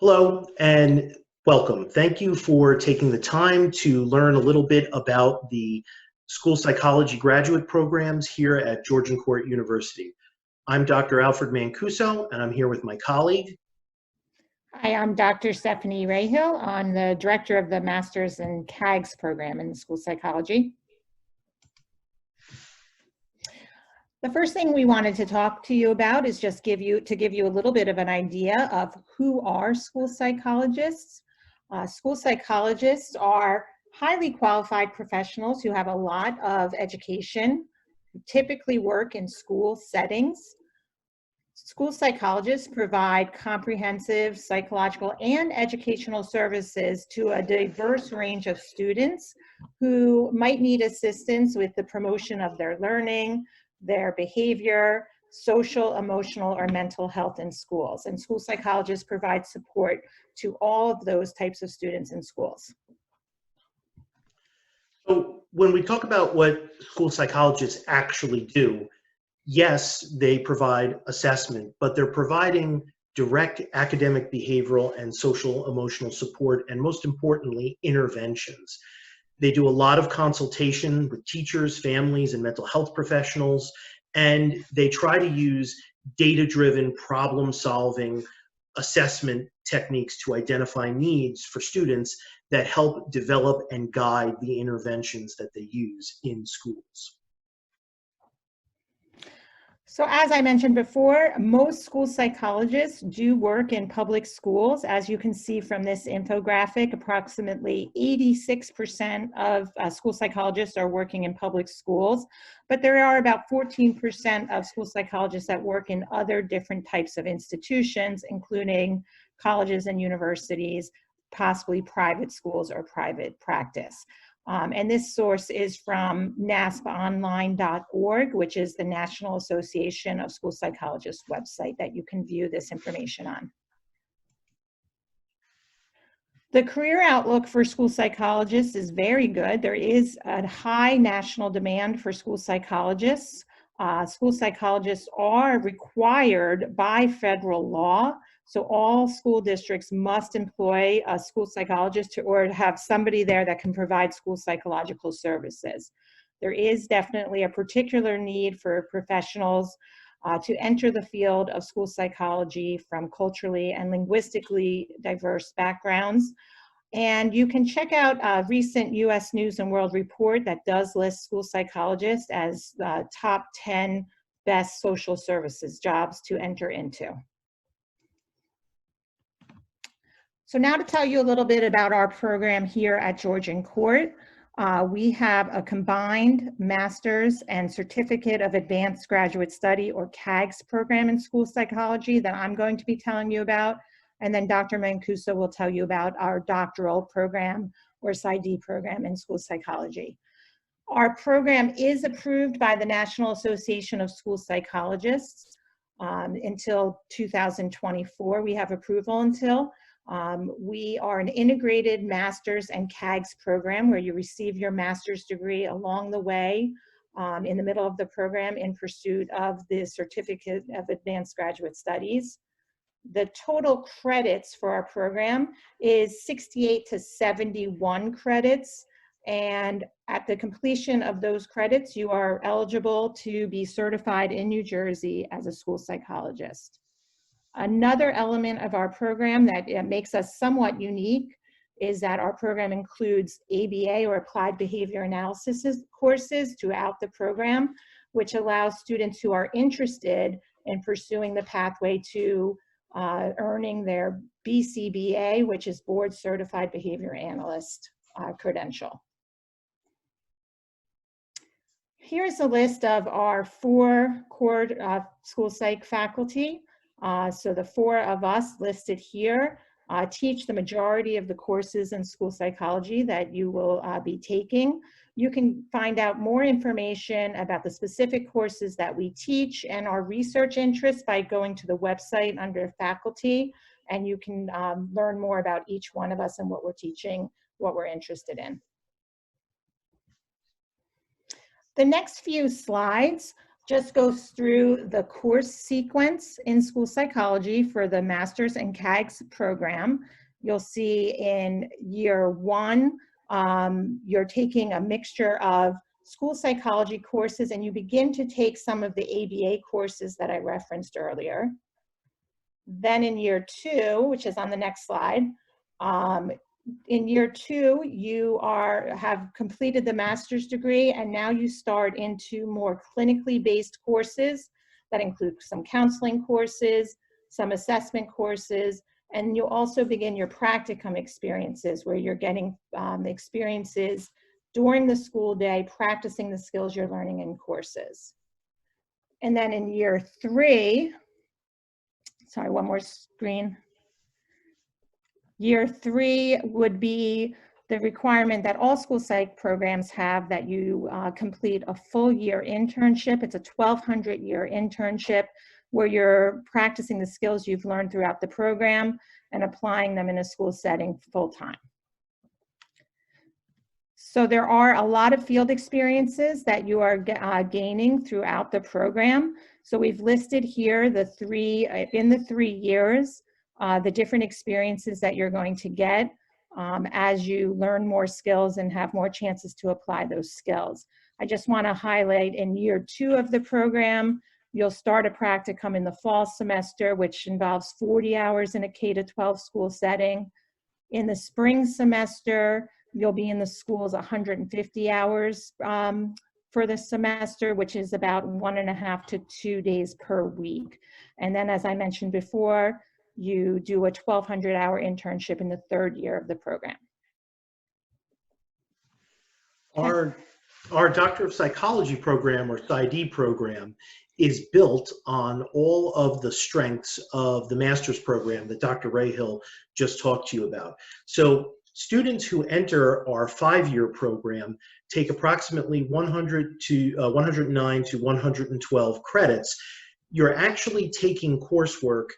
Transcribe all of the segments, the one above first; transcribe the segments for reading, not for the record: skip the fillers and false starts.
Hello and welcome. Thank you for taking the time to learn a little bit about the school psychology graduate programs here at Georgian Court University. I'm Dr. Alfred Mancuso, and I'm here with my colleague. Hi, I'm Dr. Stephanie Rahill. I'm the director of the Masters in CAGS program in school psychology. The first thing we wanted to talk to you about is just give you a little bit of an idea of who are school psychologists. School psychologists are highly qualified professionals who have a lot of education, who typically work in school settings. School psychologists provide comprehensive psychological and educational services to a diverse range of students who might need assistance with the promotion of their learning, their behavior, social, emotional, or mental health in schools. And school psychologists provide support to all of those types of students in schools. So when we talk about what school psychologists actually do, yes, they provide assessment, but they're providing direct academic, behavioral, and social emotional support, and most importantly, interventions. They do a lot of consultation with teachers, families, and mental health professionals, and they try to use data-driven problem-solving assessment techniques to identify needs for students that help develop and guide the interventions that they use in schools. So as I mentioned before, most school psychologists do work in public schools. As you can see from this infographic, approximately 86% of school psychologists are working in public schools, but there are about 14% of school psychologists that work in other different types of institutions, including colleges and universities, possibly private schools or private practice. And this source is from nasponline.org, which is the National Association of School Psychologists website that you can view this information on. The career outlook for school psychologists is very good. There is a high national demand for school psychologists. School psychologists are required by federal law. So all school districts must employ a school psychologist or have somebody there that can provide school psychological services. There is definitely a particular need for professionals to enter the field of school psychology from culturally and linguistically diverse backgrounds. And you can check out a recent US News and World Report that does list school psychologists as the top 10 best social services jobs to enter into. So now to tell you a little bit about our program here at Georgian Court. We have a combined Master's and Certificate of Advanced Graduate Study, or CAGS program in school psychology that I'm going to be telling you about. And then Dr. Mancuso will tell you about our doctoral program, or PsyD program in school psychology. Our program is approved by the National Association of School Psychologists until 2024. We have approval until. We are an integrated master's and CAGS program where you receive your master's degree along the way in the middle of the program in pursuit of the Certificate of Advanced Graduate Studies. The total credits for our program is 68 to 71 credits. And at the completion of those credits, you are eligible to be certified in New Jersey as a school psychologist. Another element of our program that makes us somewhat unique is that our program includes ABA, or Applied Behavior Analysis courses throughout the program, which allows students who are interested in pursuing the pathway to earning their BCBA, which is Board Certified Behavior Analyst credential. Here's a list of our 4 core school psych faculty. So the 4 of us listed here teach the majority of the courses in school psychology that you will be taking. You can find out more information about the specific courses that we teach and our research interests by going to the website under faculty, and you can learn more about each one of us and what we're teaching, what we're interested in. The next few slides just goes through the course sequence in school psychology for the Master's and CAGS program. You'll see in year 1, you're taking a mixture of school psychology courses, and you begin to take some of the ABA courses that I referenced earlier. Then in year 2, which is on the next slide, in year 2, you have completed the master's degree, and now you start into more clinically based courses that include some counseling courses, some assessment courses, and you'll also begin your practicum experiences where you're getting experiences during the school day, practicing the skills you're learning in courses. And then in year 3, sorry, one more screen. Year 3 would be the requirement that all school psych programs have, that you complete a full year internship. It's a 1,200-year internship where you're practicing the skills you've learned throughout the program and applying them in a school setting full-time. So there are a lot of field experiences that you are gaining throughout the program. So we've listed here the 3, in the 3 years, the different experiences that you're going to get as you learn more skills and have more chances to apply those skills. I just want to highlight in year 2 of the program, you'll start a practicum in the fall semester, which involves 40 hours in a K-12 school setting. In the spring semester, you'll be in the schools 150 hours for the semester, which is about 1.5 to 2 days per week. And then, as I mentioned before, you do a 1,200-hour internship in the 3rd year of the program. Our Doctor of Psychology program, or PsyD program, is built on all of the strengths of the master's program that Dr. Rahill just talked to you about. So students who enter our 5-year program take approximately 109 to 112 credits. You're actually taking coursework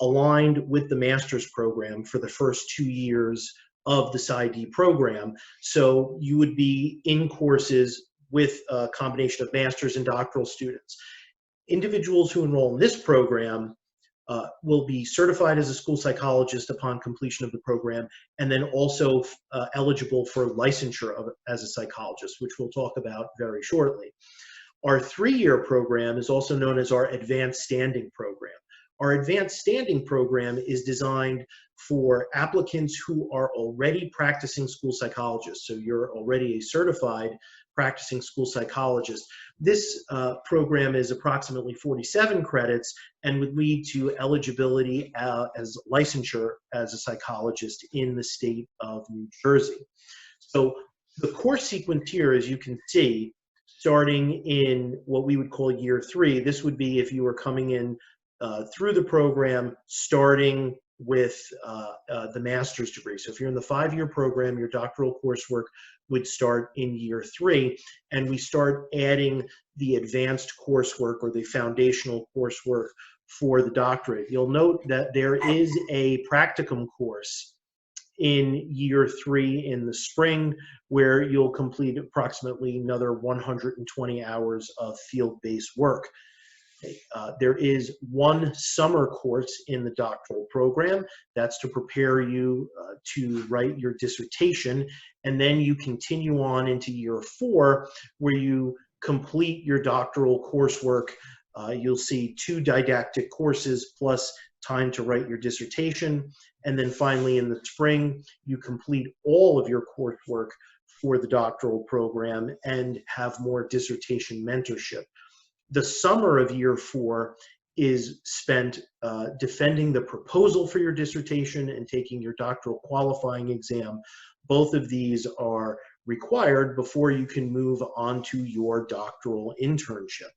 aligned with the master's program for the first 2 years of the PsyD program. So you would be in courses with a combination of master's and doctoral students. Individuals who enroll in this program will be certified as a school psychologist upon completion of the program, and then also eligible for licensure as a psychologist, which we'll talk about very shortly. Our 3-year program is also known as our Advanced Standing Program. Our Advanced Standing Program is designed for applicants who are already practicing school psychologists. So you're already a certified practicing school psychologist. This program is approximately 47 credits and would lead to eligibility as licensure as a psychologist in the state of New Jersey. So the course sequence here, as you can see, starting in what we would call year 3, this would be if you were coming in through the program, starting with the master's degree. So if you're in the 5-year program, your doctoral coursework would start in year 3, and we start adding the advanced coursework or the foundational coursework for the doctorate. You'll note that there is a practicum course in year 3 in the spring, where you'll complete approximately another 120 hours of field-based work. There is one summer course in the doctoral program that's to prepare you to write your dissertation, and then you continue on into year 4 where you complete your doctoral coursework. You'll see 2 didactic courses plus time to write your dissertation, and then finally in the spring you complete all of your coursework for the doctoral program and have more dissertation mentorship. The summer of year 4 is spent defending the proposal for your dissertation and taking your doctoral qualifying exam. Both of these are required before you can move on to your doctoral internship.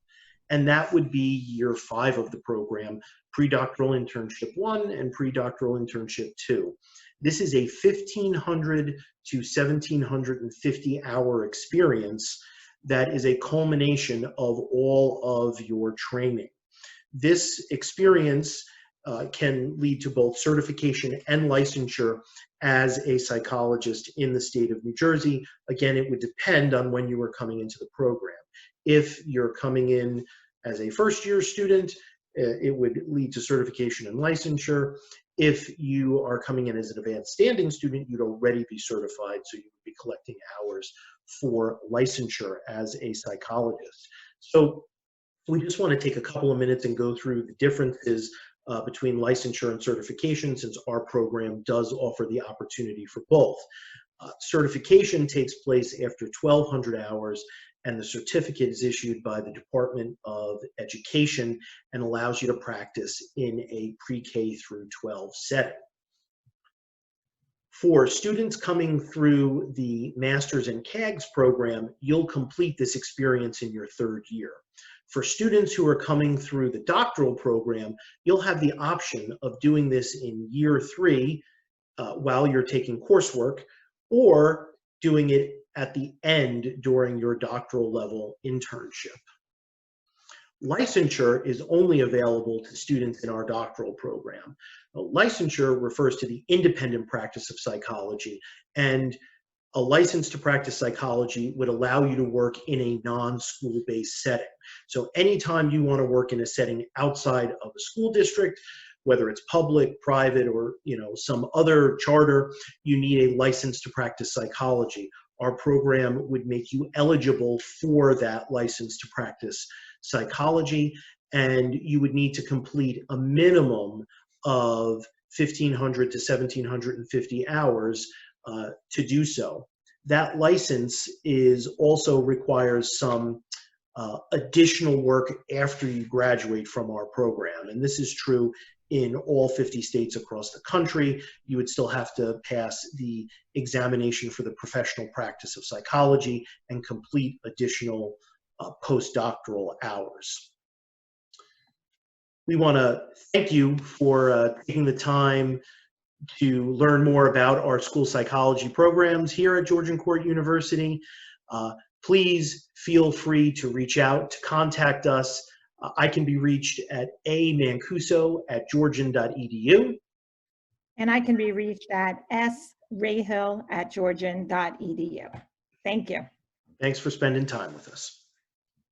And that would be year 5 of the program, pre-doctoral internship 1 and pre-doctoral internship 2. This is a 1,500 to 1,750 hour experience that is a culmination of all of your training. This experience can lead to both certification and licensure as a psychologist in the state of New Jersey. Again, it would depend on when you were coming into the program. If you're coming in as a first-year student, it would lead to certification and licensure. If you are coming in as an advanced standing student, you'd already be certified, so you would be collecting hours for licensure as a psychologist. So we just want to take a couple of minutes and go through the differences between licensure and certification, since our program does offer the opportunity for both. Certification takes place after 1,200 hours, and the certificate is issued by the Department of Education and allows you to practice in a pre-K through 12 setting. For students coming through the Masters in CAGS program, you'll complete this experience in your third year. For students who are coming through the doctoral program, you'll have the option of doing this in year 3 while you're taking coursework, or doing it at the end during your doctoral level internship. Licensure is only available to students in our doctoral program. Licensure refers to the independent practice of psychology, and a license to practice psychology would allow you to work in a non-school-based setting. So anytime you want to work in a setting outside of a school district, whether it's public, private, or some other charter, you need a license to practice psychology. Our program would make you eligible for that license to practice psychology, and you would need to complete a minimum of 1,500 to 1,750 hours to do so. That license also requires some additional work after you graduate from our program, and this is true in all 50 states across the country. You would still have to pass the examination for the professional practice of psychology and complete additional postdoctoral hours. We want to thank you for taking the time to learn more about our school psychology programs here at Georgian Court University. Please feel free to reach out, to contact us. I can be reached at amancuso@georgian.edu. And I can be reached at srahill@georgian.edu. Thank you. Thanks for spending time with us.